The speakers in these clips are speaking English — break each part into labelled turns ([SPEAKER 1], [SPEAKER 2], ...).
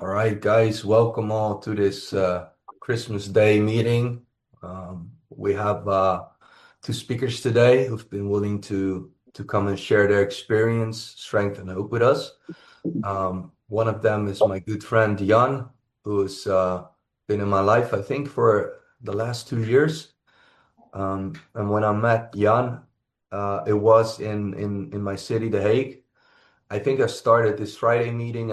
[SPEAKER 1] All right, guys, welcome all to this Christmas Day meeting. We have two speakers today who've been willing to come and share their experience, strength, and hope with us. One of them is my good friend Jan, who's been in my life, I think, for the last 2 years. And when I met Jan, it was in my city, The Hague. I think I started this Friday meeting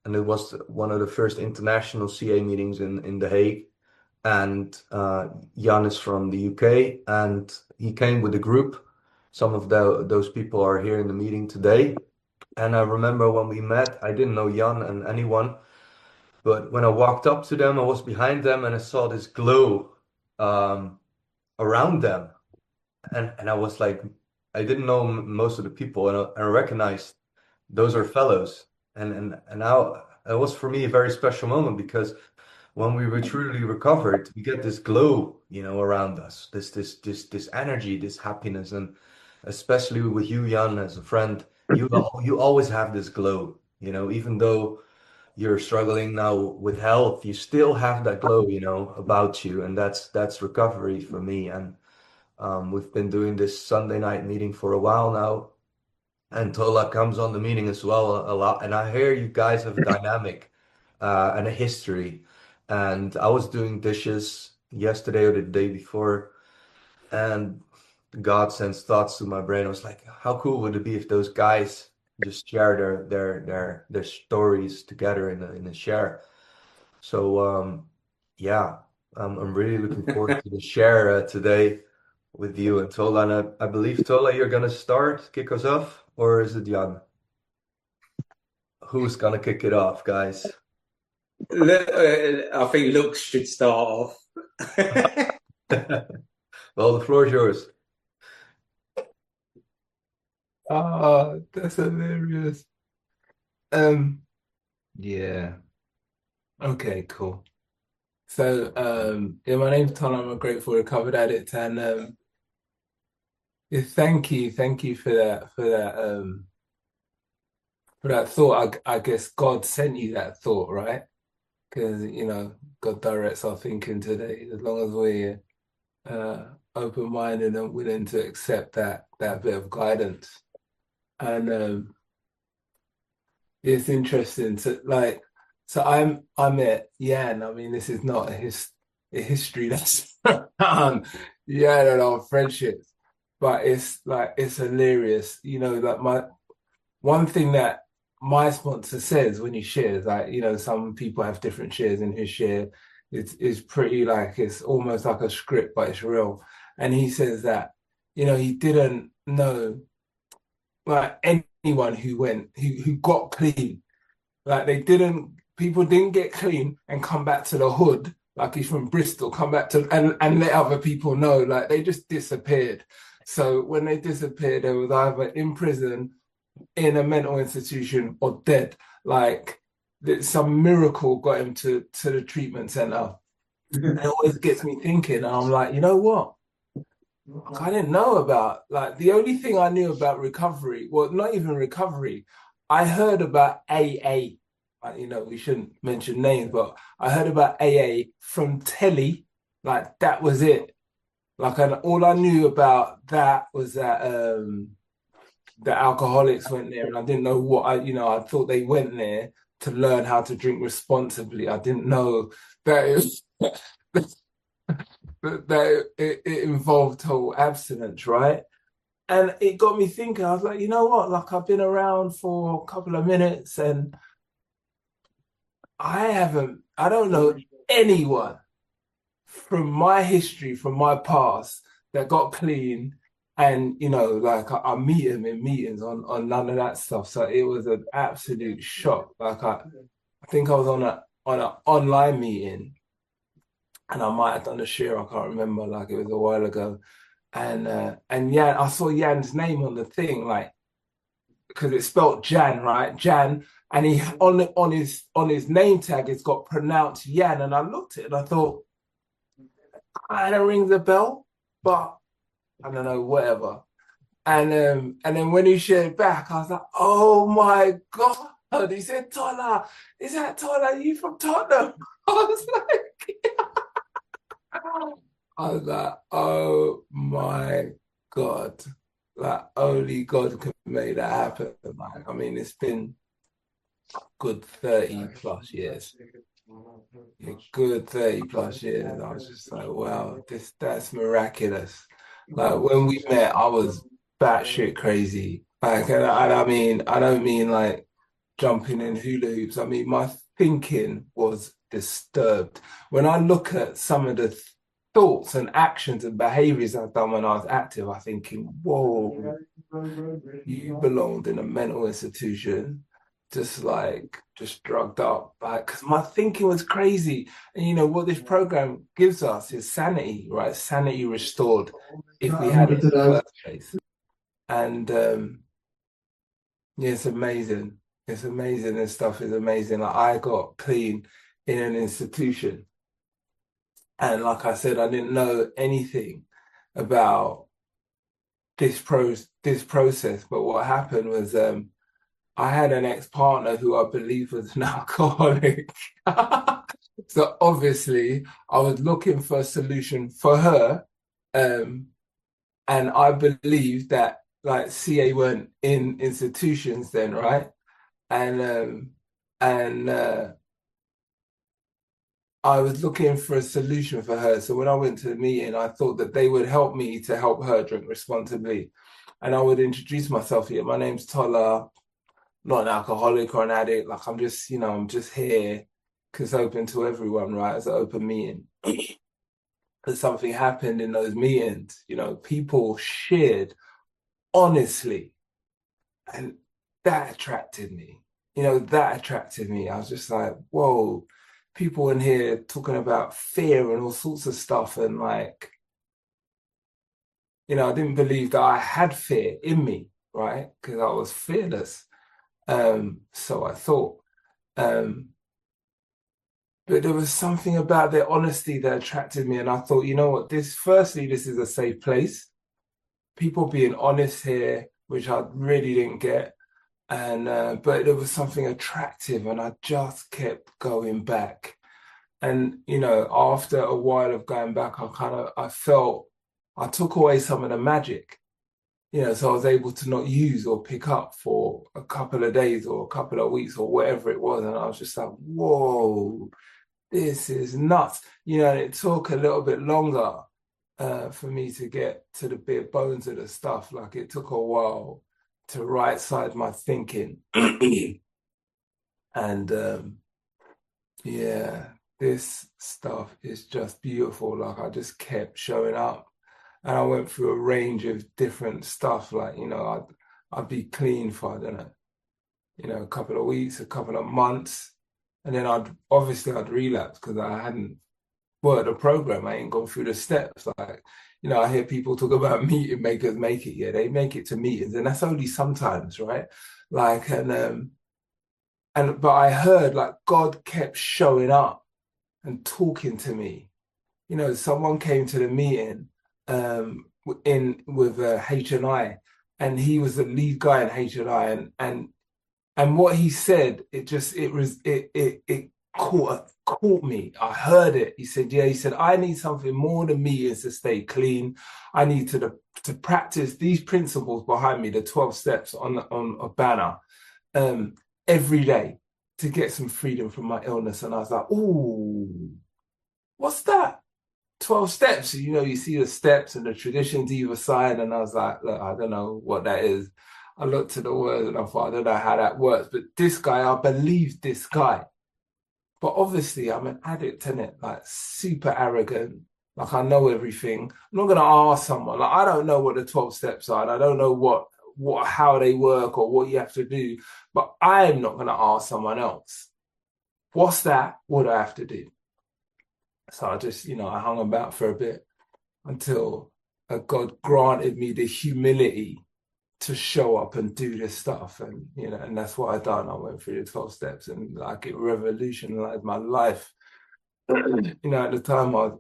[SPEAKER 1] and it was one of the first international CA meetings in The Hague. And Jan is from the UK and he came with a group. Some of those people are here in the meeting today. And I remember when we met, I didn't know Jan and anyone, but when I walked up to them, I was behind them and I saw this glow um, around them. And I was like, I didn't know most of the people and I recognized those are fellows. And now it was for me a very special moment because when we were truly recovered, we get this glow, around us, this energy, this happiness, and especially with you, Jan, as a friend, you always have this glow, even though you're struggling now with health, you still have that glow, about you, and that's recovery for me. And we've been doing this Sunday night meeting for a while now. And Tola comes on the meeting as well a lot. And I hear you guys have a dynamic and a history. And I was doing dishes yesterday or the day before, and God sends thoughts to my brain. I was like, how cool would it be if those guys just share their stories together in a share? So yeah, I'm really looking forward to the share today with you and Tola. And I believe Tola, you're gonna kick us off, or is it Jan? Who's gonna kick it off, guys?
[SPEAKER 2] I think looks should start off.
[SPEAKER 1] Well, the floor is yours.
[SPEAKER 3] Oh, that's hilarious. Um, yeah. Okay, cool. So, yeah, my name's Tola. I'm a grateful recovered addict, and yeah, thank you for that thought. I guess God sent you that thought, right? Because God directs our thinking today. As long as we're open-minded and willing to accept that bit of guidance, and it's interesting. So I met Yan. I mean, this is not a history that's Yan and our friendships, but it's hilarious. Like my one thing that my sponsor says when he shares, like some people have different shares, and his share is pretty like it's almost like a script, but it's real. And he says that he didn't know like anyone who got clean. Like people didn't get clean and come back to the hood. Like he's from Bristol, come back to and let other people know. Like they just disappeared. So when they disappeared, they was either in prison, in a mental institution, or dead. Like some miracle got him to the treatment center. And it always gets me thinking. And I'm like, you know what? I didn't know about like the only thing I knew about recovery, well, not even recovery. I heard about AA. We shouldn't mention names, but I heard about AA from telly. Like that was it. Like, and all I knew about that was that the alcoholics went there, and I didn't know what I thought they went there to learn how to drink responsibly. I didn't know that it involved whole abstinence, right? And it got me thinking. I was like, you know what? Like I've been around for a couple of minutes, and I don't know anyone from my history, from my past, that got clean. And like I meet him in meetings on none of that stuff. So it was an absolute shock. Like I think I was on an online meeting, and I might have done a share. I can't remember. Like it was a while ago. And yeah, I saw Jan's name on the thing, like because it's spelled Jan, right? Jan, and he on his name tag, it's got pronounced Yan, and I looked at it and I thought, kind of rings a bell, but I don't know, whatever. And then when he shared back, I was like, oh my God. And he said, Tola, is that Tola? You from Tottenham? I was like, oh my God. Like only God could make that happen. Like, I mean, it's been good 30 plus years. A good 30 plus years. And I was just like, wow, that's miraculous. Like when we met, I was batshit crazy. Like, and I mean, I don't mean like jumping in hula hoops. I mean, my thinking was disturbed. When I look at some of the thoughts and actions and behaviors I've done when I was active, I'm thinking, whoa, you belonged in a mental institution, just drugged up. Like, because my thinking was crazy. And you know what this program gives us is sanity, right? Sanity restored if we had it in the first place. And yeah, it's amazing. It's amazing. This stuff is amazing. Like I got clean in an institution. And like I said, I didn't know anything about this process. But what happened was I had an ex-partner who I believe was an alcoholic. So obviously I was looking for a solution for her. Um, and I believed that like CA weren't in institutions then, right? And I was looking for a solution for her. So when I went to the meeting, I thought that they would help me to help her drink responsibly. And I would introduce myself here. My name's Tola, not an alcoholic or an addict. Like I'm just, I'm just here because it's open to everyone, right? It's an open meeting. But something happened in those meetings, people shared honestly. And that attracted me. That attracted me. I was just like, whoa, people in here talking about fear and all sorts of stuff. And like, I didn't believe that I had fear in me, right? Because I was fearless. So I thought. But there was something about their honesty that attracted me. And I thought, you know what, firstly, this is a safe place. People being honest here, which I really didn't get. And but there was something attractive, and I just kept going back. And after a while of going back, I felt I took away some of the magic. So I was able to not use or pick up for a couple of days or a couple of weeks or whatever it was, and I was just like, whoa, this is nuts. And it took a little bit longer for me to get to the bare bones of the stuff. Like it took a while to right side my thinking. And yeah, this stuff is just beautiful. Like I just kept showing up, and I went through a range of different stuff. Like I'd be clean for I don't know, a couple of weeks, a couple of months, and then I'd relapse because I hadn't worked the program. I ain't gone through the steps. Like I hear people talk about meeting makers make it. Yeah, they make it to meetings, and that's only sometimes, right? Like but I heard like God kept showing up and talking to me. Someone came to the meeting in with H&I, and he was the lead guy in H&I, and what he said, it caught me. I heard it. He said, yeah, he said, I need something more than meetings to stay clean. I need to practice these principles behind me, the 12 steps on a banner, every day to get some freedom from my illness. And I was like, ooh, what's that? 12 steps. You see the steps and the traditions either side. And I was like, look, I don't know what that is. I looked at the words and I thought, I don't know how that works. But this guy, I believe this guy. But obviously, I'm an addict in it, like super arrogant. Like I know everything. I'm not gonna ask someone. Like I don't know what the 12 steps are. And I don't know how they work or what you have to do. But I'm not gonna ask someone else. What's that? What do I have to do? So I just, I hung about for a bit until God granted me the humility to show up and do this stuff. And, and that's what I done. I went through the 12 steps and like it revolutionized my life. At the time I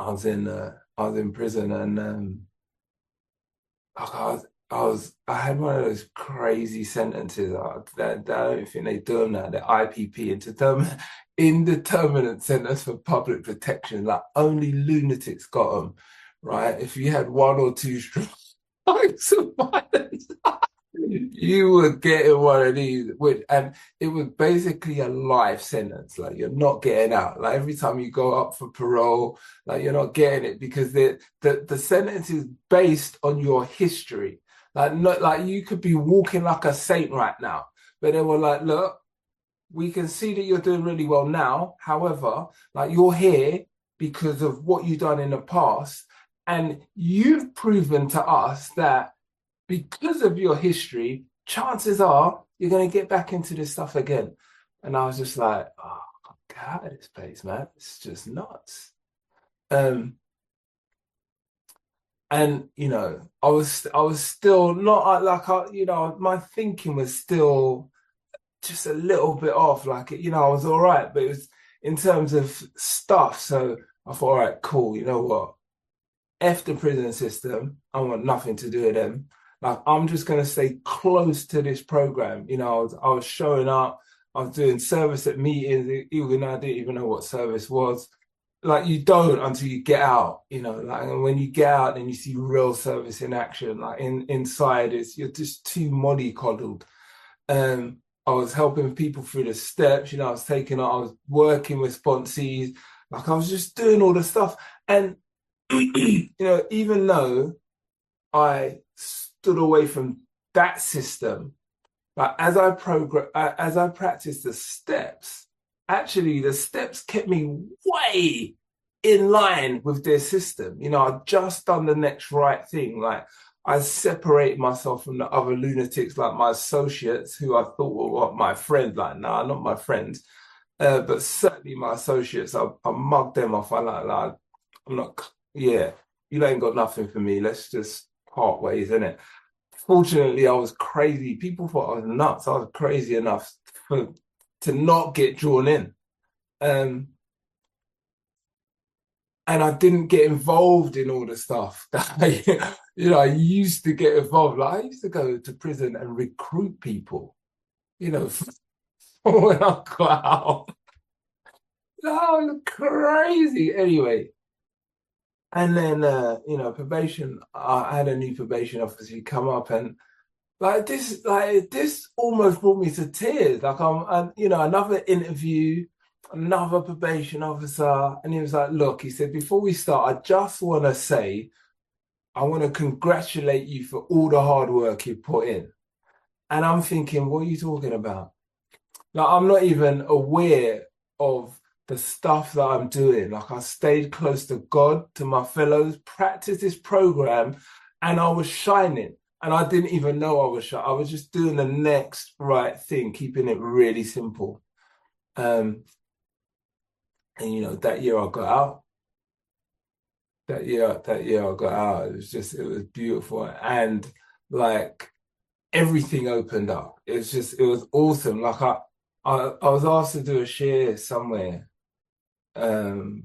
[SPEAKER 3] was in prison, and like I had one of those crazy sentences that I don't think they do them now. The IPP, indeterminate sentence for public protection. Like only lunatics got them, right? If you had one or two strikes of violence, you were getting one of these. And it was basically a life sentence. Like you're not getting out. Like every time you go up for parole, like you're not getting it because the sentence is based on your history. Like not like you could be walking like a saint right now, but they were like, look, we can see that you're doing really well now. However, like you're here because of what you've done in the past, and you've proven to us that because of your history, chances are you're going to get back into this stuff again. And I was just like, oh, I can't get out of this place, man. It's just nuts. And I was still not like my thinking was still just a little bit off. Like I was all right, but it was in terms of stuff. So I thought, all right, cool. You know what? F the prison system. I want nothing to do with them. Like I'm just gonna stay close to this program. I was showing up. I was doing service at meetings. Even I didn't even know what service was. Like you don't until you get out, like, and when you get out and you see real service in action, like inside you're just too mollycoddled. I was helping people through the steps, I was working with sponsees, like I was just doing all the stuff. And, even though I stood away from that system, but as I practiced the steps, actually the steps kept me way in line with their system. I'd just done the next right thing. Like I separated myself from the other lunatics, like my associates who I thought were my friends. Like, nah, not my friends. But certainly my associates, I mugged them off. I'm not, yeah, you ain't got nothing for me. Let's just part ways, innit? Fortunately, I was crazy. People thought I was nuts. I was crazy enough to not get drawn in. And I didn't get involved in all the stuff that I used to get involved. Like I used to go to prison and recruit people, when I got out. That was crazy. Anyway, and then probation. I had a new probation officer come up, and this almost brought me to tears. Like another interview, another probation officer, and he was like, look, he said, before we start, I just want to say, I want to congratulate you for all the hard work you put in. And I'm thinking, what are you talking about? Like, I'm not even aware of the stuff that I'm doing. Like I stayed close to God, to my fellows, practiced this program, and I was shining. And I didn't even know I was shining. I was just doing the next right thing, keeping it really simple. And that year I got out. That year I got out. It was beautiful. And like everything opened up. It was awesome. Like I was asked to do a share somewhere. And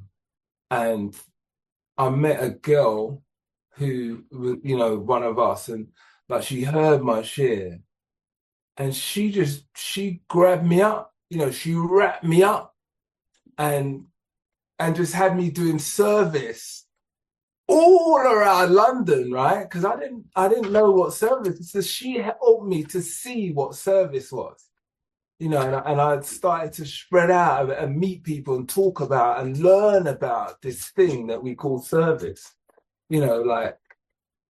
[SPEAKER 3] I met a girl who was, one of us, and like she heard my share and she grabbed me up, she wrapped me up and just had me doing service all around London, right? Because I didn't know what service was. So she helped me to see what service was. And I started to spread out and meet people and talk about and learn about this thing that we call service, like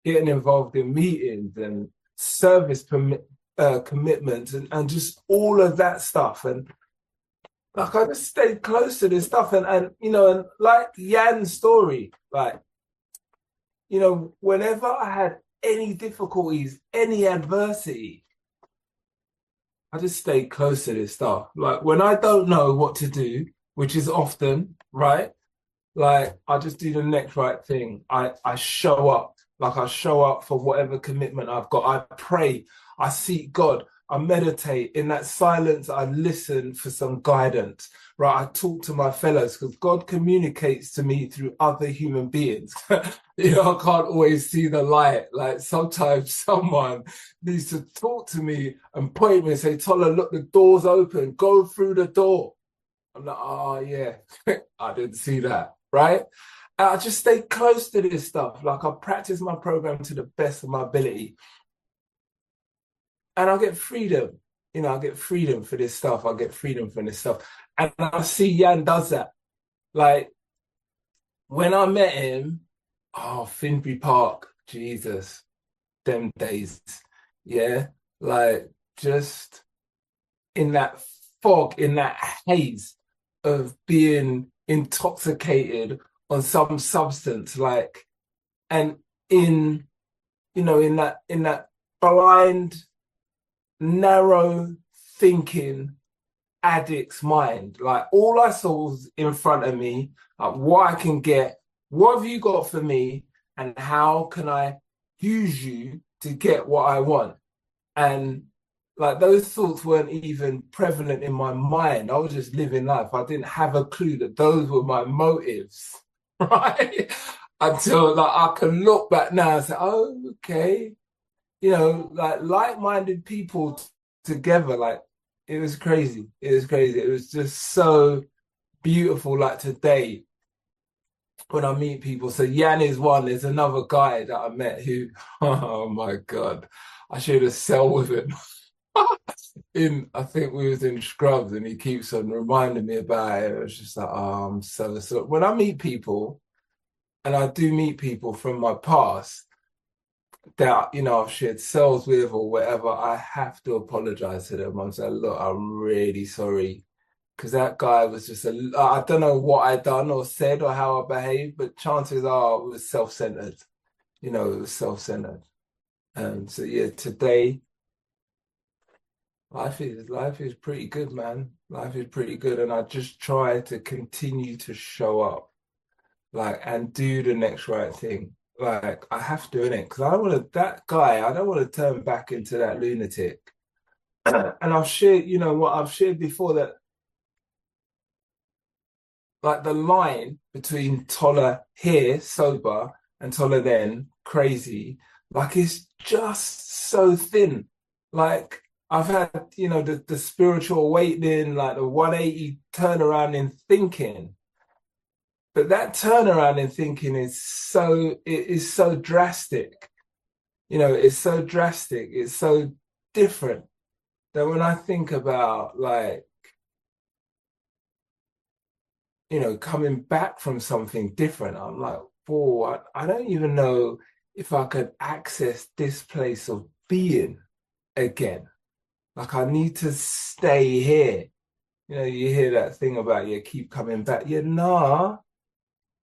[SPEAKER 3] getting involved in meetings and service commitments and just all of that stuff. And like, I just stayed close to this stuff. And like Jan's story, like, whenever I had any difficulties, any adversity, I just stay close to this stuff. Like when I don't know what to do, which is often, right? Like I just do the next right thing. I show up. Like I show up for whatever commitment I've got. I pray. I seek God. I meditate. In that silence, I listen for some guidance, right? I talk to my fellows because God communicates to me through other human beings. You know, I can't always see the light. Like sometimes someone needs to talk to me and point me and say, Tola, look, the door's open. Go through the door. I'm like, oh, yeah, I didn't see that, right? And I just stay close to this stuff. Like I practice my program to the best of my ability. And I get freedom. You know, I get freedom for this stuff. I get freedom from this stuff. And I see Jan does that. Like when I met him, oh, Finsbury Park, Jesus, them days. Yeah. Like just in that fog, in that haze of being intoxicated on some substance, like, and in, you know, in that blind, narrow thinking addict's mind. Like all I saw was in front of me, like what I can get, what have you got for me, and how can I use you to get what I want? And like those thoughts weren't even prevalent in my mind. I was just living life. I didn't have a clue that those were my motives, right? Until like I can look back now and say, oh, okay. You know, like like-minded people together, like it was crazy. It was crazy. It was just so beautiful. Like today, when I meet people, so Jan is one. There's another guy that I met who, oh my God, I shared a cell with him. I think we was in Scrubs, and he keeps on reminding me about it. It was just like, oh, I'm so. When I meet people, and I do meet people from my past that, you know, I've shared cells with or whatever, I have to apologize to them. I'm saying, look, I'm really sorry. Because that guy was just I don't know what I done or said or how I behaved, but chances are it was self-centered. You know, it was self-centered. So yeah, today life is pretty good, man. Life is pretty good, and I just try to continue to show up, like, and do the next right thing. Like I have to, innit? Because I don't want to. That guy, I don't want to turn back into that lunatic. And I've shared, you know, what I've shared before that, like the line between Tola here sober and Tola then crazy, like it's just so thin. Like I've had, you know, the spiritual awakening, like the 180 turnaround in thinking. But that turnaround in thinking it is so drastic. You know, it's so drastic, it's so different that when I think about like, you know, coming back from something different, I'm like, whoa, I don't even know if I could access this place of being again. Like I need to stay here. You know, you hear that thing about you keep coming back. Yeah, nah,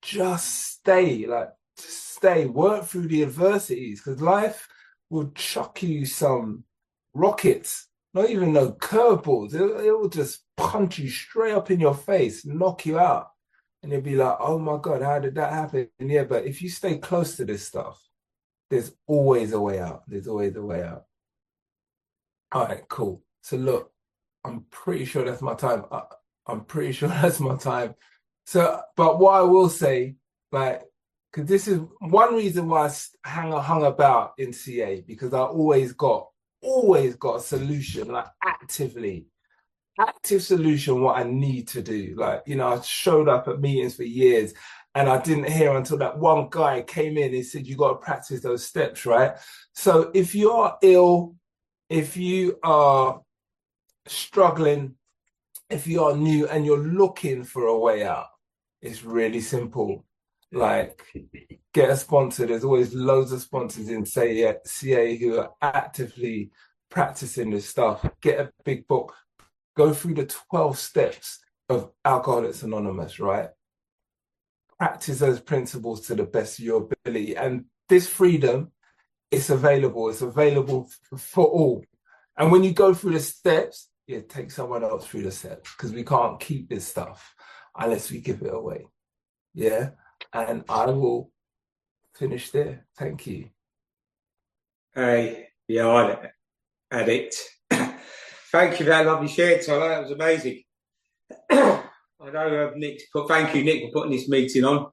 [SPEAKER 3] just stay. Like just stay. Work through the adversities because life will chuck you some rockets, not even no curveballs. It will just punch you straight up in your face, knock you out. And you'll be like, oh my God, how did that happen? And yeah, but if you stay close to this stuff, there's always a way out. There's always a way out. All right, cool. So look, I'm pretty sure that's my time. I'm pretty sure that's my time. So, but what I will say, like, because this is one reason why I hung about in CA, because I always got a solution, like active solution, what I need to do. Like, you know, I showed up at meetings for years and I didn't hear until that one guy came in and said, you got to practice those steps, right? So if you are ill, if you are struggling, if you are new and you're looking for a way out, it's really simple. Like, get a sponsor. There's always loads of sponsors in CA who are actively practicing this stuff. Get a big book. Go through the 12 steps of Alcoholics Anonymous, right? Practice those principles to the best of your ability. And this freedom, it's available. It's available for all. And when you go through the steps, yeah, take someone else through the steps because we can't keep this stuff unless we give it away. Yeah. And I will finish there. Thank you.
[SPEAKER 2] Hey, yeah, I'm an addict. Thank you for that lovely share, Tola. That was amazing. I know thank you, Nick, for putting this meeting on.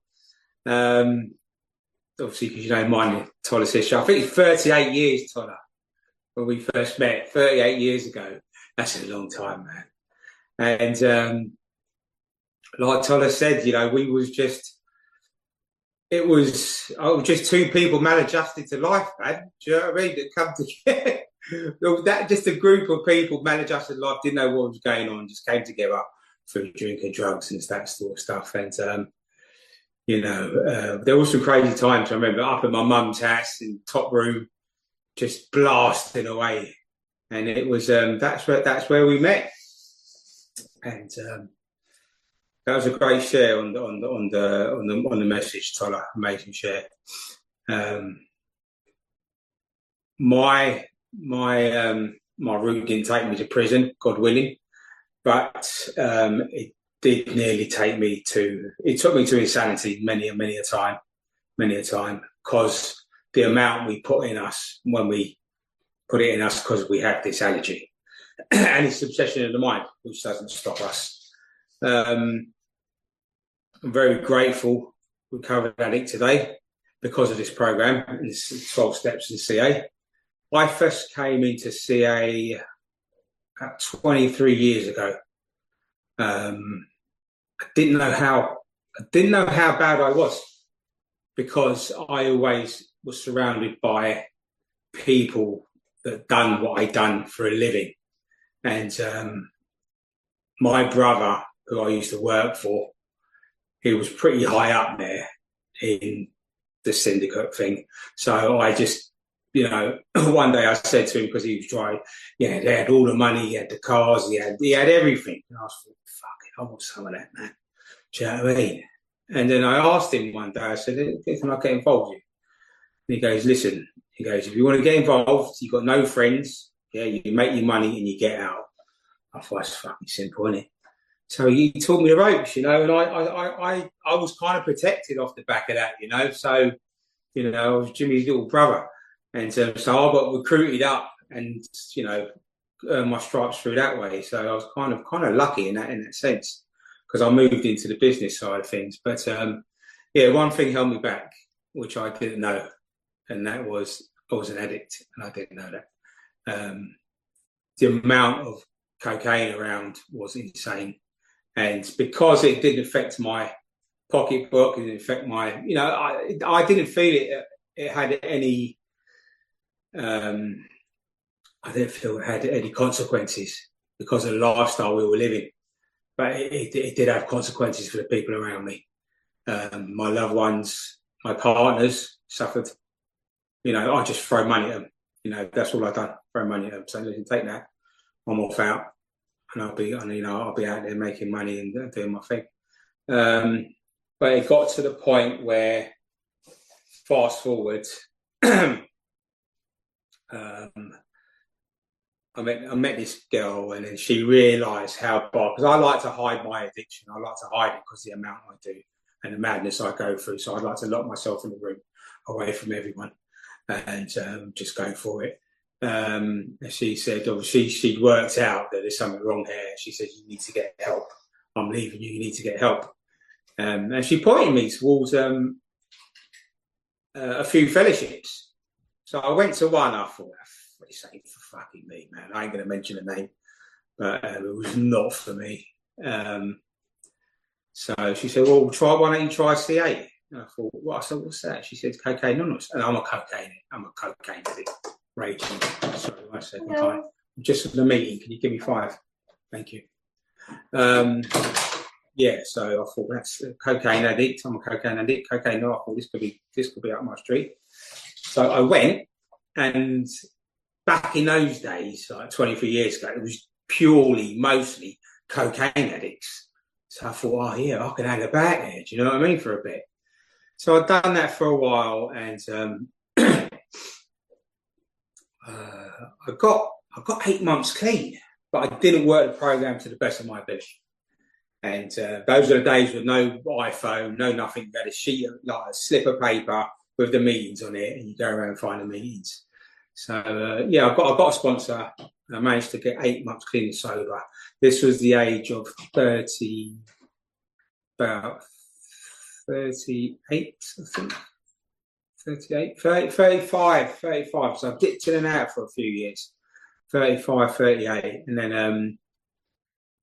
[SPEAKER 2] Obviously, because you know mine, Tola's history. I think it's 38 years, Tola, when we first met, 38 years ago. That's a long time, man. And like Tola said, you know, it was just two people maladjusted to life, man. Do you know what I mean? That come together. That just a group of people maladjusted to life, didn't know what was going on, just came together through drinking drugs and that sort of stuff. And you know, there were some crazy times. I remember up in my mum's house in top room, just blasting away, and it was that's where we met. And that was a great share on the message, Tola. Amazing share. My route didn't take me to prison, God willing, but it did nearly take me to. It took me to insanity many a time, because the amount we put in us when we put it in us because we have this allergy and it's obsession of the mind, which doesn't stop us. I'm very grateful recovered addict today because of this program and this 12 steps in CA. I first came into CA 23 years ago. I didn't know how bad I was, because I always was surrounded by people that done what I'd done for a living. And my brother, who I used to work for, he was pretty high up there in the syndicate thing. So I just, you know, one day I said to him, because he was driving, yeah, they had all the money, he had the cars, he had everything. And I was like, fuck it, I want some of that, man. Do you know what I mean? And then I asked him one day, I said, can I get involved with you? And he goes, listen, if you want to get involved, you've got no friends, yeah, you make your money and you get out. I thought, it's fucking simple, isn't it? So he taught me the ropes, you know, and I was kind of protected off the back of that, you know. So, you know, I was Jimmy's little brother. And so I got recruited up and, you know, earned my stripes through that way. So I was kind of lucky in that sense, because I moved into the business side of things. But, yeah, one thing held me back, which I didn't know, and that was I was an addict, and I didn't know that. The amount of cocaine around was insane. And because it didn't affect my pocketbook, it didn't affect my, you know, I didn't feel it had any, I didn't feel it had any consequences because of the lifestyle we were living. But it did have consequences for the people around me. My loved ones, my partners suffered. You know, I just throw money at them. You know, that's all I've done, throw money at them. So listen, take that, I'm off out. And I'll be out there making money and doing my thing. But it got to the point where, fast forward, I met this girl, and then she realised how bad, because I like to hide my addiction. I like to hide it because of the amount I do and the madness I go through. So I'd like to lock myself in the room away from everyone and just go for it. She said, she'd worked out that there's something wrong here. She said, you need to get help. I'm leaving you. You need to get help. And she pointed me towards a few fellowships. So I went to one. I thought, this ain't for fucking me, man. I ain't going to mention a name, but it was not for me. So she said, well, why don't you try CA? And I thought, well, I said, what's that? She said, cocaine anonymous. And I'm a cocaine addict. Raging. Sorry, 1 second. Hi. Just for the meeting, can you give me 5? Thank you. Yeah, so I thought, that's a cocaine addict. I'm a cocaine addict. Cocaine, no, I thought this could be up my street. So I went, and back in those days, like 23 years ago, it was mostly cocaine addicts. So I thought, oh yeah, I can hang about there. Do you know what I mean? For a bit. So I'd done that for a while, and I got 8 months clean, but I didn't work the program to the best of my ability. And those are the days with no iPhone, no nothing. You had a sheet, like a slip of paper with the meetings on it, and you go around and find the meetings. So yeah, I got a sponsor, And I managed to get 8 months clean and sober. This was the age of 30, about 38, I think. 38, 30, 35, 35. So I dipped in and out for a few years. 35, 38. And then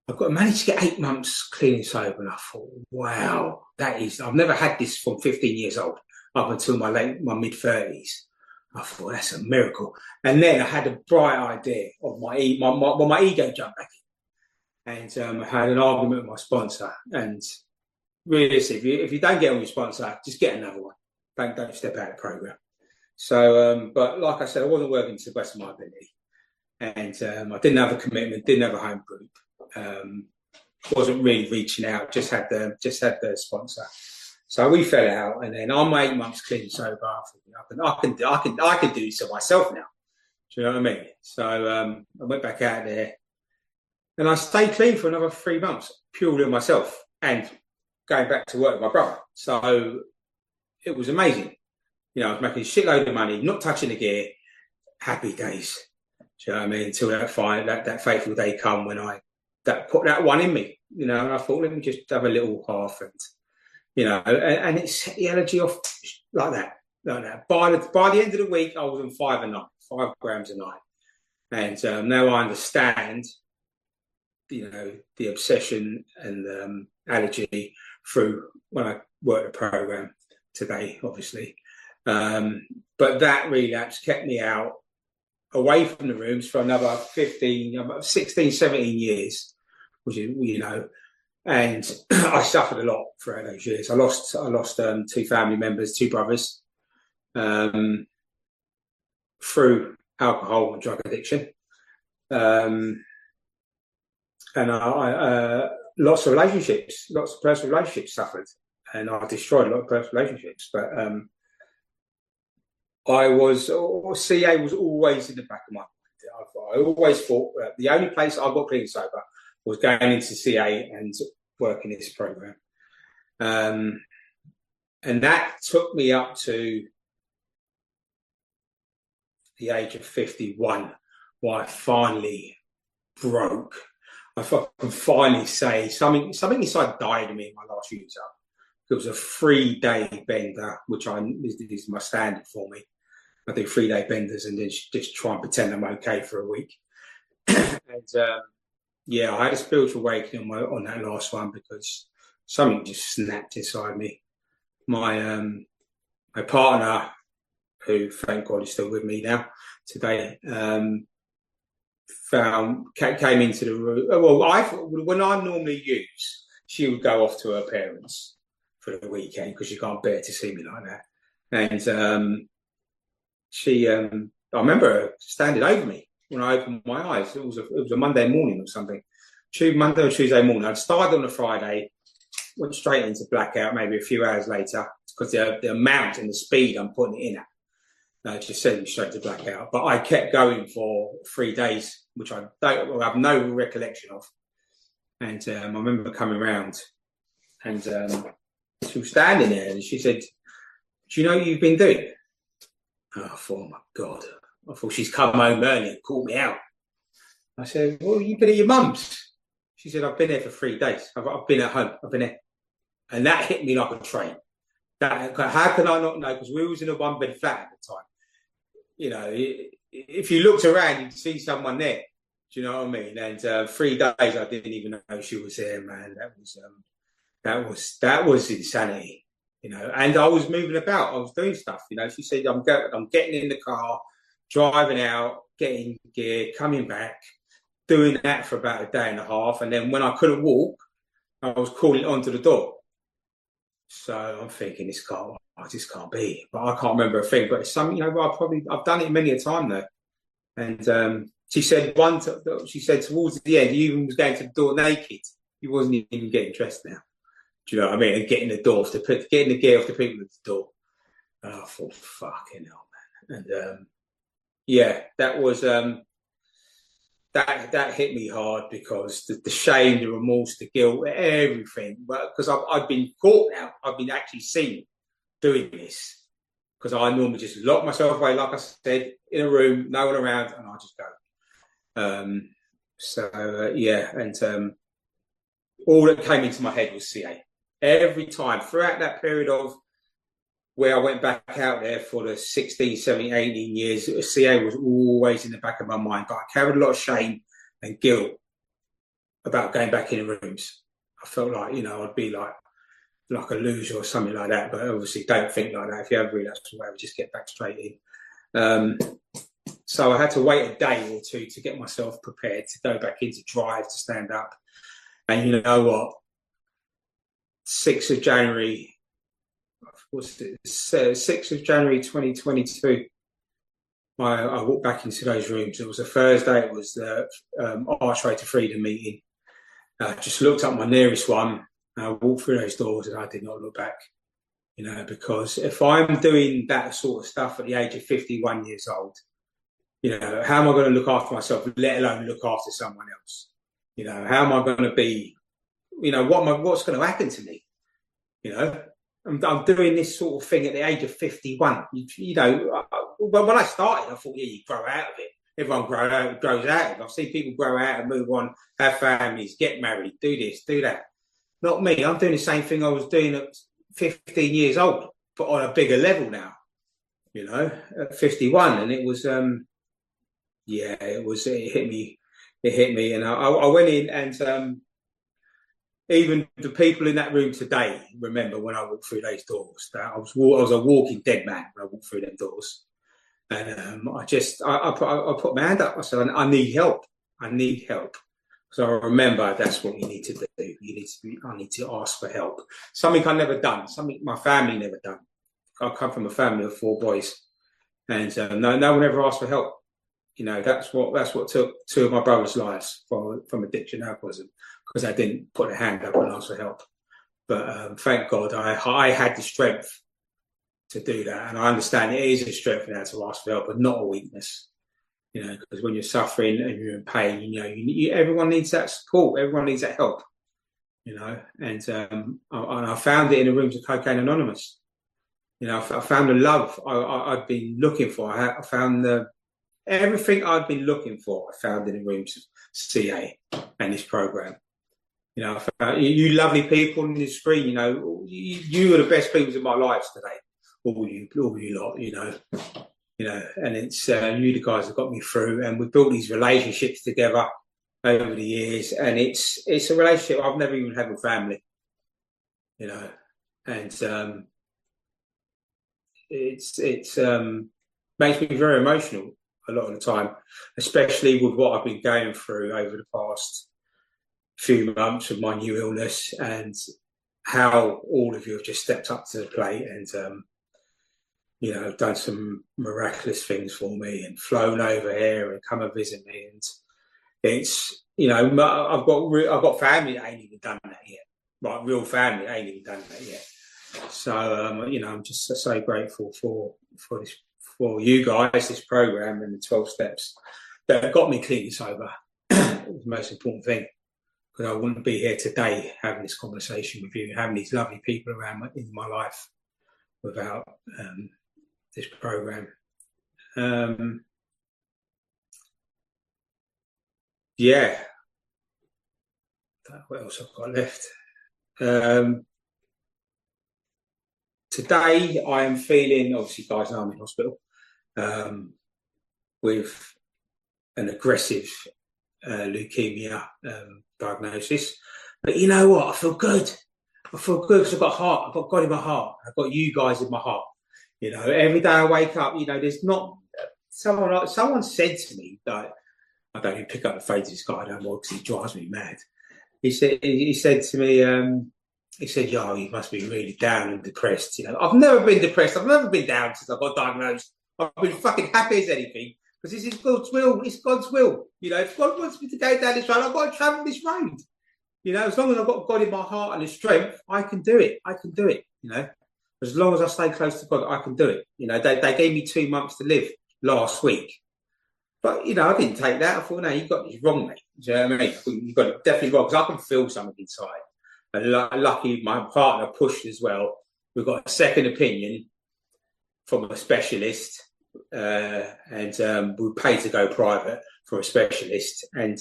[SPEAKER 2] I managed to get 8 months clean and sober. And I thought, wow, I've never had this from 15 years old up until my mid 30s. I thought, that's a miracle. And then I had a bright idea of my ego jumped back in. And I had an argument with my sponsor. And really, if you don't get on your sponsor, just get another one. Don't step out of the program. So, but like I said, I wasn't working to the best of my ability. And I didn't have a commitment, didn't have a home group. Wasn't really reaching out, just had the sponsor. So we fell out, and then I'm 8 months clean and sober. I can do this to myself now. Do you know what I mean? So I went back out there, and I stayed clean for another 3 months, purely on myself, and going back to work with my brother. So it was amazing. You know, I was making a shitload of money, not touching the gear, happy days. Do you know what I mean? Until that fateful day come when put that one in me. You know, and I thought, let me just have a little half, and you know, and it set the energy off like that. By the end of the week, I was on 5 grams a night, and now I understand, you know, the obsession and allergy through when I work the program today, obviously. But that relapse kept me out away from the rooms for another 16, 17 years, which is, you know, and I suffered a lot throughout those years. I lost 2 family members, 2 brothers, through alcohol and drug addiction. And I lots of personal relationships suffered, and I destroyed a lot of personal relationships. But CA was always in the back of my mind. I always thought that the only place I got clean and sober was going into CA and working this program. And that took me up to the age of 51, where I finally broke. I can finally say something inside died in me in my last few years up. It was a 3-day bender, which is my standard for me. I do 3-day benders and then just try and pretend I'm okay for a week. And I had a spiritual awakening on that last one because something just snapped inside me. My partner, who thank God is still with me now today, came into the room. Well, when I normally use, she would go off to her parents for the weekend because she can't bear to see me like that. And I remember her standing over me when I opened my eyes. It was a Monday morning or something. Monday or Tuesday morning. I'd started on a Friday, went straight into blackout maybe a few hours later because the amount and the speed I'm putting it in at just sent me straight to blackout. But I kept going for 3 days, which I have no recollection of. And I remember coming round, and she was standing there, and she said, "Do you know what you've been doing?" And I thought, "Oh my God!" I thought she's come home early and called me out. I said, "Well, you've been at your mum's." She said, "I've been there for 3 days. I've been at home. I've been there," and that hit me like a train. How can I not know? Because we was in a 1-bed flat at the time. You know, if you looked around, you'd see someone there. Do you know what I mean? And 3 days, I didn't even know she was there, man. That was insanity, you know. And I was moving about. I was doing stuff, you know. She said, I'm getting in the car, driving out, getting gear, coming back, doing that for about a day and a half. And then when I couldn't walk, I was calling onto the door. So I'm thinking, this can't be. But I can't remember a thing. But it's something, you know, I've done it many a time though. And she said towards the end, he even was going to the door naked. He wasn't even getting dressed now. Do you know what I mean? And getting the gear off the people at the door. And I thought, fucking hell, man. And that was that hit me hard because the shame, the remorse, the guilt, everything. But because I've been caught now, I've been actually seen doing this. Because I normally just lock myself away, like I said, in a room, no one around, and I just go. And all that came into my head was CA. Every time throughout that period of where I went back out there for the 16, 17, 18 years, CA was always in the back of my mind. But I carried a lot of shame and guilt about going back in the rooms. I felt like, I'd be like a loser or something like that. But obviously, don't think like that. If you have relapsed or whatever, just get back straight in. So I had to wait a day or two to get myself prepared to go back into drive, to stand up. And you know what? 6th of January, 6th of January 2022, I walked back into those rooms. It was a Thursday. It was the Archway to Freedom meeting. I just looked up my nearest one. And I walked through those doors and I did not look back. Because if I'm doing that sort of stuff at the age of 51 years old, how am I going to look after myself, let alone look after someone else? How am I going to be, what's going to happen to me? I'm doing this sort of thing at the age of 51. When I started, I thought, you grow out of it. Everyone grows out of it. I've seen people grow out and move on, have families, get married, do this, do that. Not me. I'm doing the same thing I was doing at 15 years old, but on a bigger level now, at 51. And it was, it hit me. And I went in and even the people in that room today remember when I walked through those doors that I was a walking dead man when I walked through them doors. And I put my hand up. I said, I need help. I need help. So I remember that's what you need to do. I need to ask for help. Something I've never done. Something my family never done. I come from a family of 4 boys, and no one ever asked for help. That's what took 2 of my brothers' lives from addiction and alcoholism, because I didn't put a hand up and ask for help. But thank God I had the strength to do that, and I understand it is a strength now to ask for help, but not a weakness. Because when you're suffering and you're in pain, everyone needs that support. Everyone needs that help. And I found it in the rooms of Cocaine Anonymous. I found the love I'd been looking for. I found everything I'd been looking for. I found in the rooms of CA and this program. I found you lovely people on the screen. You are the best people in my life today. All you lot. And it's you the guys that got me through, and we've built these relationships together over the years, and it's a relationship I've never even had with family, and it's makes me very emotional a lot of the time, especially with what I've been going through over the past few months with my new illness, and how all of you have just stepped up to the plate and done some miraculous things for me and flown over here and come and visit me. And it's, I've got family that ain't even done that yet. Like real family that ain't even done that yet. So, I'm just so grateful for you guys, this program and the 12 steps that have got me clean sober. It was the most important thing, because I wouldn't be here today having this conversation with you, having these lovely people around in my life without this program. What else I've got left? Today I am feeling, obviously guys know I'm in hospital with an aggressive leukemia diagnosis. But you know what? I feel good. Because I've got heart. I've got God in my heart. I've got you guys in my heart. Every day I wake up, there's not someone said to me that I don't even pick up the phone to this guy no more because he drives me mad. He said to me, yo, you must be really down and depressed. I've never been depressed. I've never been down since I got diagnosed. I've been fucking happy as anything, because this is God's will. It's God's will. If God wants me to go down this road, I've got to travel this road. As long as I've got God in my heart and the strength, I can do it. As long as I stay close to God, I can do it. They gave me 2 months to live last week. But, I didn't take that. I thought, no, you got this wrong, mate. Do you know what I mean? You got it definitely wrong, because I can feel something inside. And lucky my partner pushed as well. We've got a second opinion from a specialist, and we paid to go private for a specialist, and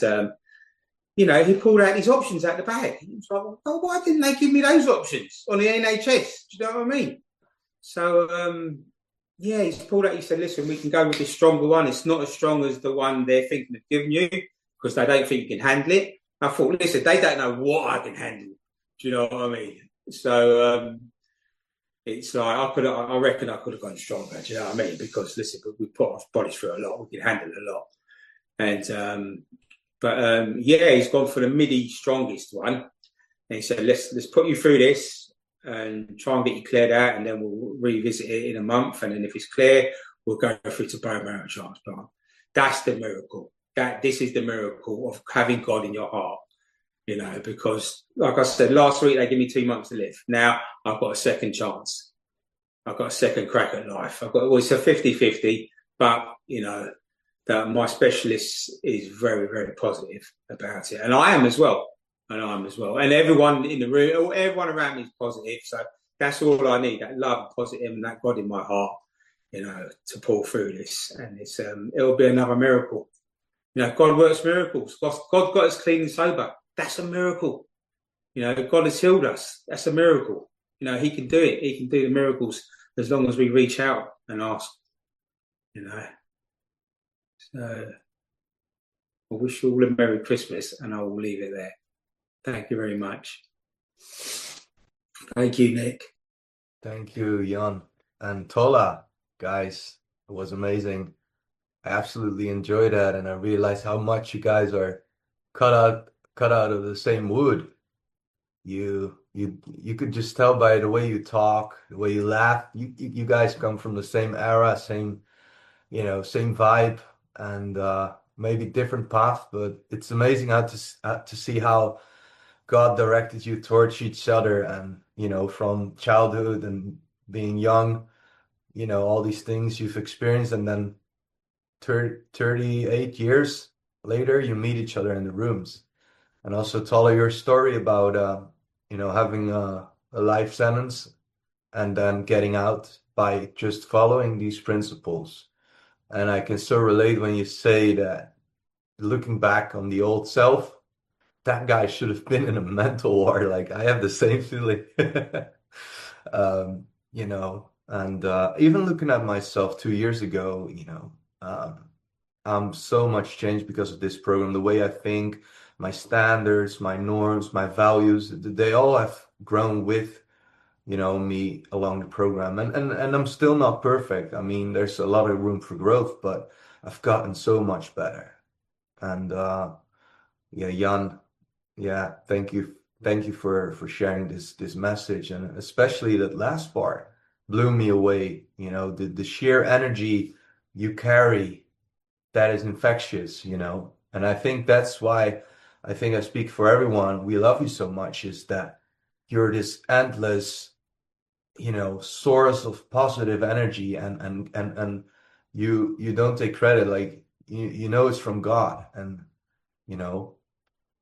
[SPEAKER 2] he pulled out his options out the bag. He was like, "Oh, why didn't they give me those options on the NHS?" Do you know what I mean? So he's pulled out. He said, "Listen, we can go with this stronger one. It's not as strong as the one they're thinking of giving you because they don't think you can handle it." I thought, listen, they don't know what I can handle. Do you know what I mean? So it's like I reckon I could have gone stronger. Do you know what I mean? Because listen, we put our bodies through a lot. We can handle a lot. And he's gone for the MIDI strongest one. And he said, let's put you through this and try and get you cleared out, and then we'll revisit it in a month. And then if it's clear, we'll go through to bone marrow transplant. That's the miracle. This is the miracle of having God in your heart. Because like I said, last week they gave me 2 months to live. Now I've got a second chance. I've got a second crack at life. It's a 50-50, but that my specialist is very, very positive about it. And I am as well. And everyone in the room, everyone around me is positive. So that's all I need, that love, positive, and that God in my heart, to pull through this. And it'll be another miracle. God works miracles. God got us clean and sober. That's a miracle. God has healed us. That's a miracle. He can do it. He can do the miracles as long as we reach out and ask. So I wish you all a Merry Christmas, and I will leave it there. Thank you very much. Thank you, Nick.
[SPEAKER 1] Thank you, Jan. And Tola, guys, it was amazing. I absolutely enjoyed that, and I realized how much you guys are cut out of the same wood. You could just tell by the way you talk, the way you laugh. You guys come from the same era, same vibe, and maybe different path, but it's amazing to see how God directed you towards each other, and from childhood and being young, all these things you've experienced, and then 38 years later, you meet each other in the rooms. And also, Tola, your story about having a life sentence and then getting out by just following these principles. And I can so relate when you say that, looking back on the old self, that guy should have been in a mental ward. Like, I have the same feeling. And even looking at myself 2 years ago, I'm so much changed because of this program. The way I think, my standards, my norms, my values, they all have grown with, me along the program. And I'm still not perfect. I mean, there's a lot of room for growth, but I've gotten so much better. And Jan, thank you. Thank you for sharing this message, and especially that last part blew me away. The sheer energy you carry, that is infectious, and I think that's why I think I speak for everyone. We love you so much, is that you're this endless, source of positive energy, and you don't take credit, like it's from God, and you know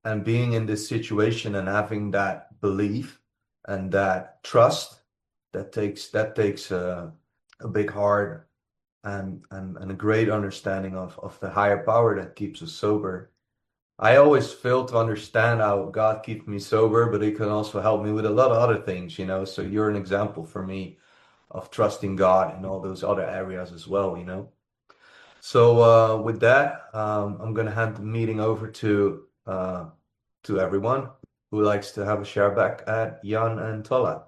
[SPEAKER 1] and being in this situation and having that belief and that trust, that takes a big heart, and a great understanding of the higher power that keeps us sober. I always fail to understand how God keeps me sober, but He can also help me with a lot of other things, So you're an example for me of trusting God in all those other areas as well. So with that, I'm gonna hand the meeting over to everyone who likes to have a share back at Jan and Tola.